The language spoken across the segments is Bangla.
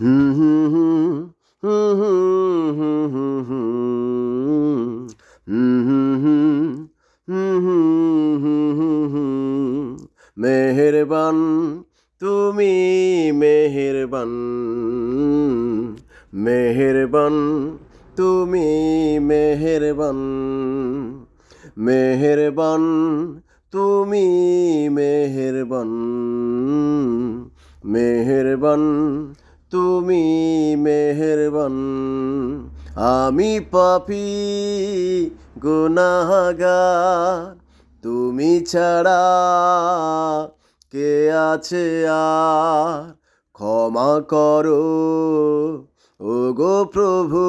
হুম হুম হুম হুম হুম হুম হুম হুম হুম হুম হুম হুম হুম মেহেরবান তুমি মেহেরবান মেহেরবান তুমি মেহেরবান মেহেরবান তুমি মেহেরবান মেহেরবান তুমি মেহেরবান আমি পাপী গুনাহগার তুমি ছাড়া কে আছে আর ক্ষমা করো ওগো প্রভু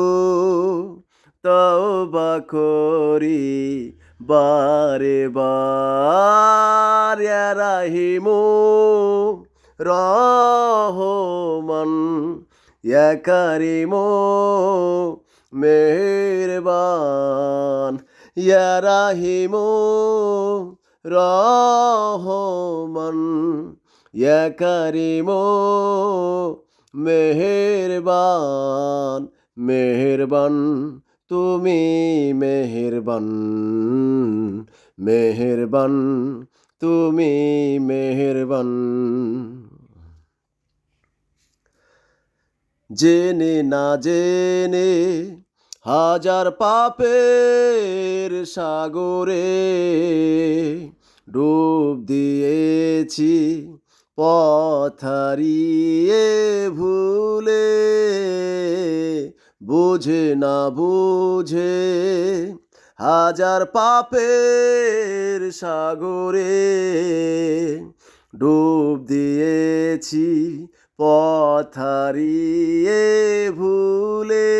তওবা করি বারে বার ইয়া রাহিমু রহমান ইয়া কারিমু মেহেরবান ইয়া রাহিমু রহমান ইয়া কারিমু মেহেরবান মেহেরবান তুমি মেহেরবান মেহেরবান তুমি মেহেরবান জেনে না জেনে হাজার পাপের সাগরে ডুব দিয়েছি পথ হারিয়ে ভুলে বুঝে না বুঝে হাজার পাপের সাগরে ডুব দিয়েছি পথ হারিয়ে ভুলে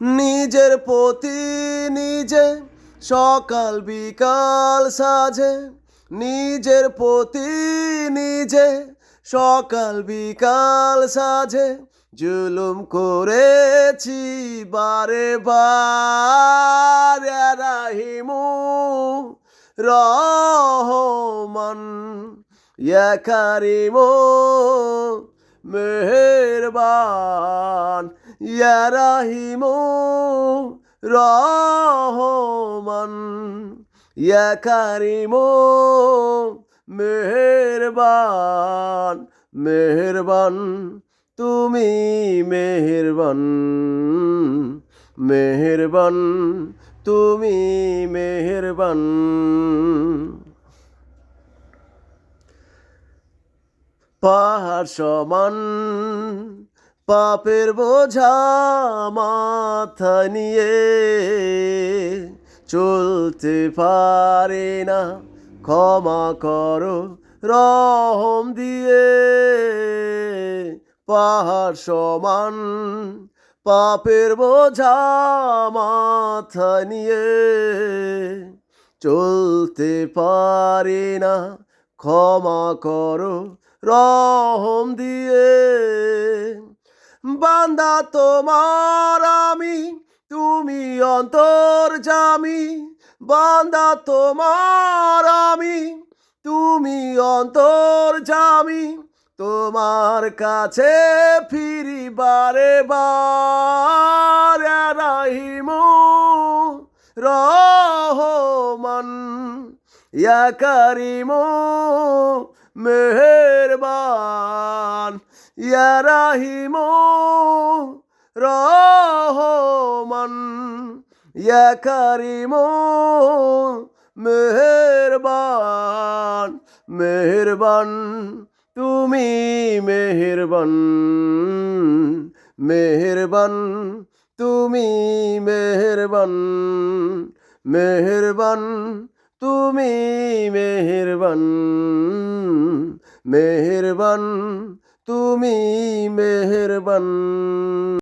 নিজের প্রতি নিজে সকাল বিকাল সাজে নিজের প্রতি নিজে সকাল বিকাল সাজে জুলুম করেছি বারে বার ইয়া রাহিমু রহমান ইয়া কারিমু মেহেরবান ইয়া রাহিমু রহমান ইয়া কারিমু মেহেরবান মেহেরবান তুমি মেহেরবান মেহেরবান তুমি মেহেরবান পাহাড় সমান পাপের বোঝা মাথা নিয়ে চলতে পারে না ক্ষমা করো রহম দিয়ে পাহাড় সমান পাপের বোঝা মাথা নিয়ে চলতে পারে না ক্ষমা করো রহম দিয়ে বান্দা তোমার আমি তুমি অন্তর্যামী বান্দা তোমার আমি তুমি অন্তর্যামী তোমার কাছে ফিরি বারে বার ইয়া রাহিমু রহমান ইয়া কারিমু মেহেরবান ইয়া রাহিমু রহমান ইয়া কারিমু মেহেরবান মেহেরবান তুমি মেহেরবান মেহেরবান তুমি মেহেরবান মেহেরবান তুমি মেহেরবান মেহেরবান তুমি মেহেরবান